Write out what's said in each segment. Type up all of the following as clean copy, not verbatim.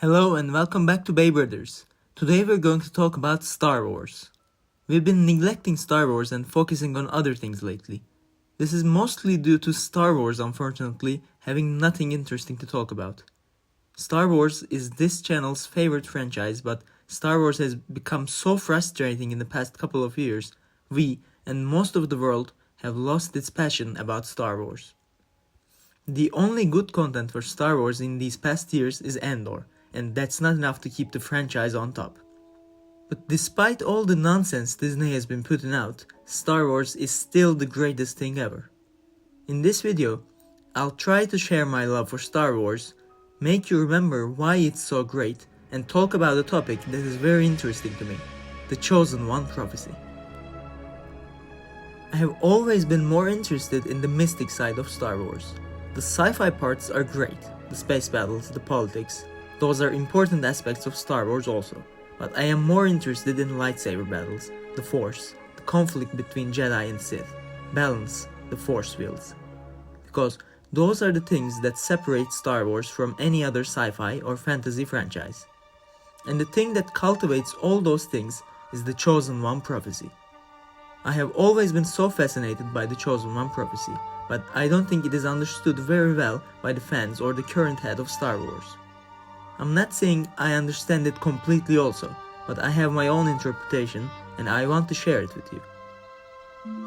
Hello and welcome back to Brothers. Today we're going to talk about Star Wars. We've been neglecting Star Wars and focusing on other things lately. This is mostly due to Star Wars, unfortunately, having nothing interesting to talk about. Star Wars is this channel's favorite franchise, but Star Wars has become so frustrating in the past couple of years, we, and most of the world, have lost its passion about Star Wars. The only good content for Star Wars in these past years is Andor, and that's not enough to keep the franchise on top. But despite all the nonsense Disney has been putting out, Star Wars is still the greatest thing ever. In this video, I'll try to share my love for Star Wars, make you remember why it's so great, and talk about a topic that is very interesting to me, the Chosen One prophecy. I have always been more interested in the mystic side of Star Wars. The sci-fi parts are great, the space battles, the politics, those are important aspects of Star Wars also, but I am more interested in lightsaber battles, the Force, the conflict between Jedi and Sith, balance, the Force fields. Because those are the things that separate Star Wars from any other sci-fi or fantasy franchise. And the thing that cultivates all those things is the Chosen One prophecy. I have always been so fascinated by the Chosen One prophecy, but I don't think it is understood very well by the fans or the current head of Star Wars. I'm not saying I understand it completely also, but I have my own interpretation and I want to share it with you.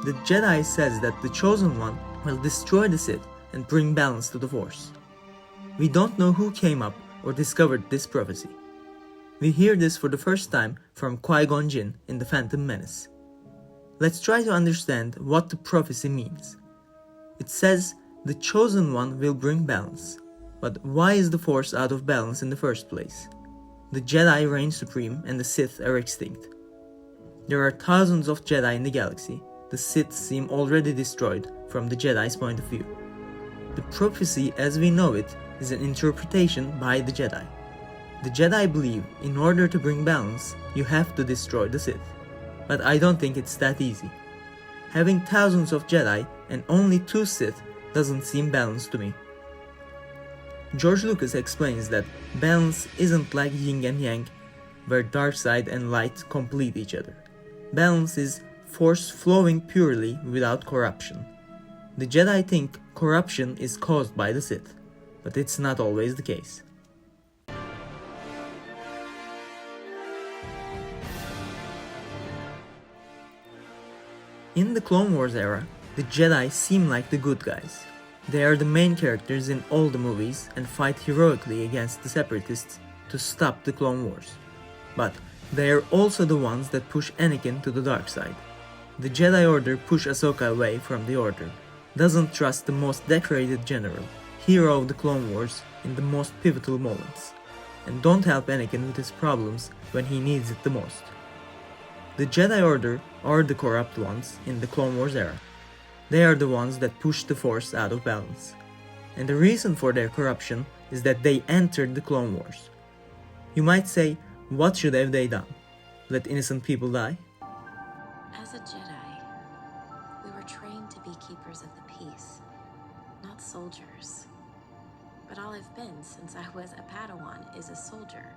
The Jedi says that the Chosen One will destroy the Sith and bring balance to the Force. We don't know who came up or discovered this prophecy. We hear this for the first time from Qui-Gon Jinn in The Phantom Menace. Let's try to understand what the prophecy means. It says the Chosen One will bring balance. But why is the Force out of balance in the first place? The Jedi reign supreme and the Sith are extinct. There are thousands of Jedi in the galaxy. The Sith seem already destroyed from the Jedi's point of view. The prophecy as we know it is an interpretation by the Jedi. The Jedi believe in order to bring balance, you have to destroy the Sith. But I don't think it's that easy. Having thousands of Jedi and only 2 Sith doesn't seem balanced to me. George Lucas explains that balance isn't like yin and yang, where dark side and light complete each other. Balance is force flowing purely without corruption. The Jedi think corruption is caused by the Sith, but it's not always the case. In the Clone Wars era, the Jedi seem like the good guys. They are the main characters in all the movies and fight heroically against the Separatists to stop the Clone Wars. But they are also the ones that push Anakin to the dark side. The Jedi Order push Ahsoka away from the Order, doesn't trust the most decorated general, hero of the Clone Wars in the most pivotal moments, and don't help Anakin with his problems when he needs it the most. The Jedi Order are the corrupt ones in the Clone Wars era. They are the ones that push the Force out of balance. And the reason for their corruption is that they entered the Clone Wars. You might say, what should have they done? Let innocent people die? As a Jedi, we were trained to be keepers of the peace, not soldiers. But all I've been since I was a Padawan is a soldier.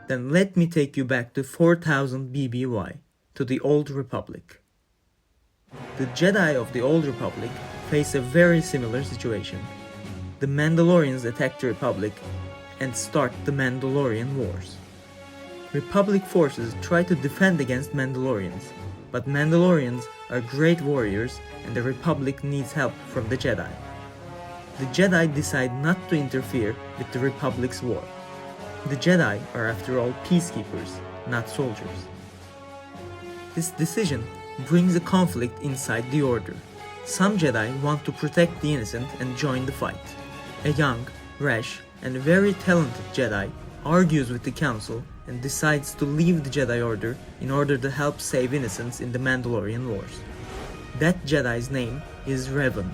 Then let me take you back to 4000 BBY, to the Old Republic. The Jedi of the Old Republic face a very similar situation. The Mandalorians attack the Republic and start the Mandalorian Wars. Republic forces try to defend against Mandalorians, but Mandalorians are great warriors and the Republic needs help from the Jedi. The Jedi decide not to interfere with the Republic's war. The Jedi are after all peacekeepers, not soldiers. This decision brings a conflict inside the Order. Some Jedi want to protect the innocent and join the fight. A young, rash, and very talented Jedi argues with the Council and decides to leave the Jedi Order in order to help save innocents in the Mandalorian Wars. That Jedi's name is Revan.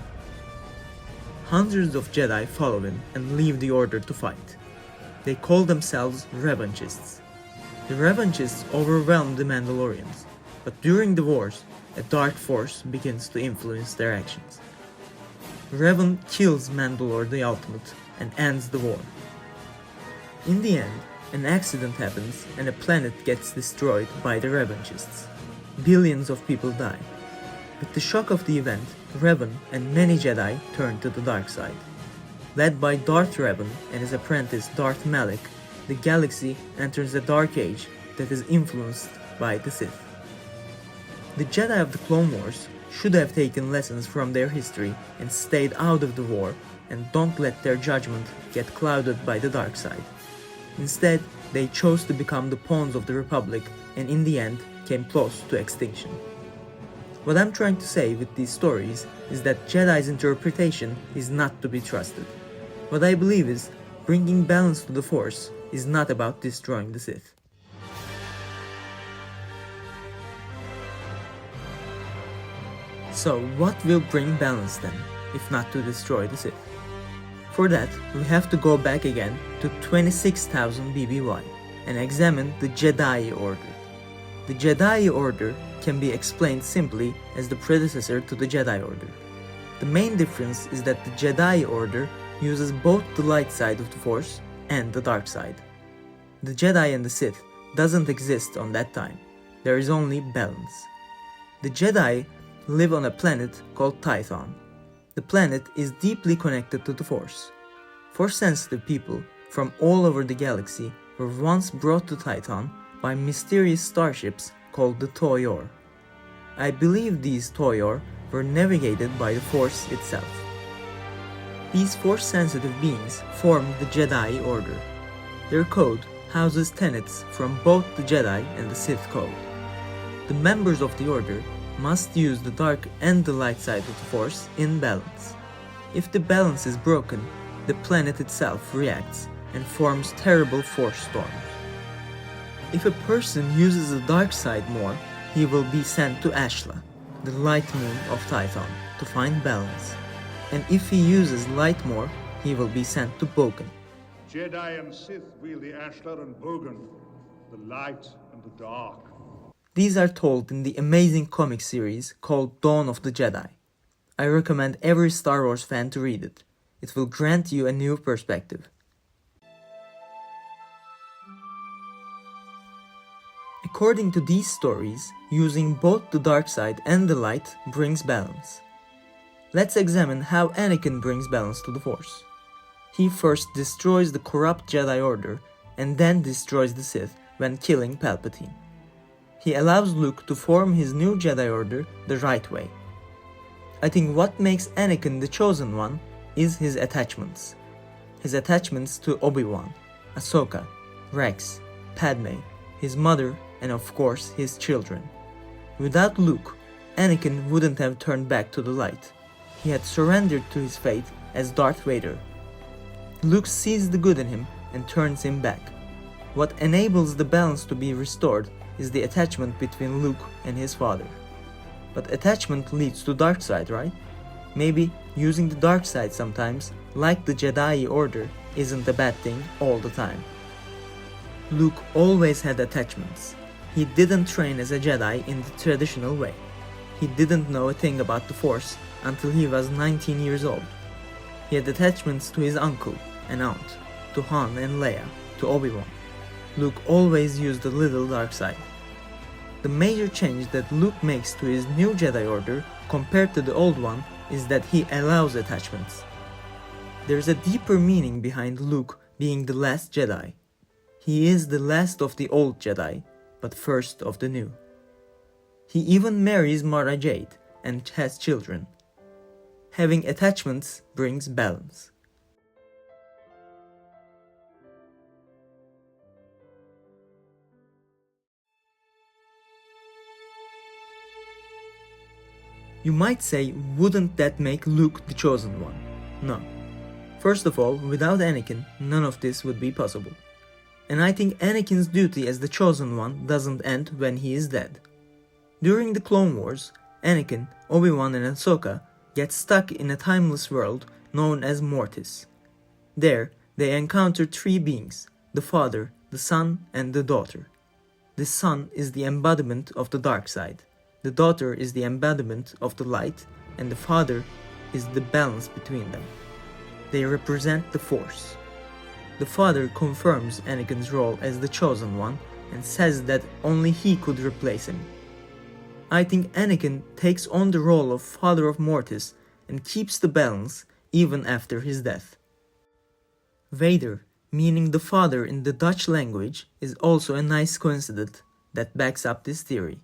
Hundreds of Jedi follow him and leave the Order to fight. They call themselves Revanchists. The Revanchists overwhelm the Mandalorians, but during the wars, a dark force begins to influence their actions. Revan kills Mandalore the Ultimate and ends the war. In the end, an accident happens and a planet gets destroyed by the revanchists. Billions of people die. With the shock of the event, Revan and many Jedi turn to the dark side. Led by Darth Revan and his apprentice Darth Malak, the galaxy enters a dark age that is influenced by the Sith. The Jedi of the Clone Wars should have taken lessons from their history and stayed out of the war and don't let their judgment get clouded by the dark side. Instead, they chose to become the pawns of the Republic and in the end came close to extinction. What I'm trying to say with these stories is that Jedi's interpretation is not to be trusted. What I believe is, bringing balance to the Force is not about destroying the Sith. So what will bring balance then, if not to destroy the Sith? For that, we have to go back again to 26,000 BBY and examine the Jedi Order. The Jedi Order can be explained simply as the predecessor to the Jedi Order. The main difference is that the Jedi Order uses both the light side of the Force and the dark side. The Jedi and the Sith doesn't exist on that time. There is only balance. The Jedi live on a planet called Tython. The planet is deeply connected to the Force. Force-sensitive people from all over the galaxy were once brought to Tython by mysterious starships called the Toyor. I believe these Toyor were navigated by the Force itself. These Force-sensitive beings formed the Jedi Order. Their code houses tenets from both the Jedi and the Sith code. The members of the Order must use the dark and the light side of the Force in balance. If the balance is broken, the planet itself reacts and forms terrible Force storms. If a person uses the dark side more, he will be sent to Ashla, the light moon of Tython, to find balance. And if he uses light more, he will be sent to Bogan. Jedi and Sith wield the Ashlar and Bogan, the light and the dark. These are told in the amazing comic series called Dawn of the Jedi. I recommend every Star Wars fan to read it. It will grant you a new perspective. According to these stories, using both the dark side and the light brings balance. Let's examine how Anakin brings balance to the Force. He first destroys the corrupt Jedi Order and then destroys the Sith when killing Palpatine. He allows Luke to form his new Jedi Order the right way. I think what makes Anakin the chosen one is his attachments. His attachments to Obi-Wan, Ahsoka, Rex, Padme, his mother, and of course his children. Without Luke, Anakin wouldn't have turned back to the light. He had surrendered to his fate as Darth Vader. Luke sees the good in him and turns him back. What enables the balance to be restored is the attachment between Luke and his father. But attachment leads to dark side, right? Maybe using the dark side sometimes, like the Jedi Order, isn't a bad thing all the time. Luke always had attachments. He didn't train as a Jedi in the traditional way. He didn't know a thing about the Force until he was 19 years old. He had attachments to his uncle and aunt, to Han and Leia, to Obi-Wan. Luke always used a little dark side. The major change that Luke makes to his new Jedi Order compared to the old one is that he allows attachments. There's a deeper meaning behind Luke being the last Jedi. He is the last of the old Jedi, but first of the new. He even marries Mara Jade and has children. Having attachments brings balance. You might say, wouldn't that make Luke the chosen one? No. First of all, without Anakin, none of this would be possible. And I think Anakin's duty as the chosen one doesn't end when he is dead. During the Clone Wars, Anakin, Obi-Wan and Ahsoka get stuck in a timeless world known as Mortis. There, they encounter three beings, the father, the son and the daughter. The son is the embodiment of the dark side. The daughter is the embodiment of the light, and the father is the balance between them. They represent the Force. the father confirms Anakin's role as the Chosen One and says that only he could replace him. I think Anakin takes on the role of Father of Mortis and keeps the balance even after his death. Vader, meaning the father in the Dutch language, is also a nice coincidence that backs up this theory.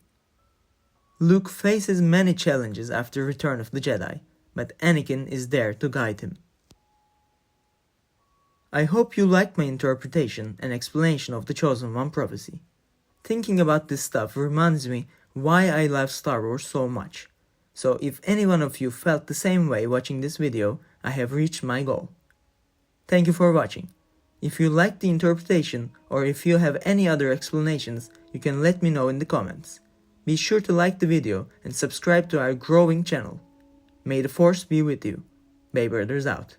Luke faces many challenges after Return of the Jedi, but Anakin is there to guide him. I hope you liked my interpretation and explanation of the Chosen One prophecy. Thinking about this stuff reminds me why I love Star Wars so much. So if any one of you felt the same way watching this video, I have reached my goal. Thank you for watching. If you liked the interpretation or if you have any other explanations, you can let me know in the comments. Be sure to like the video and subscribe to our growing channel. May the Force be with you. Baybrothers out.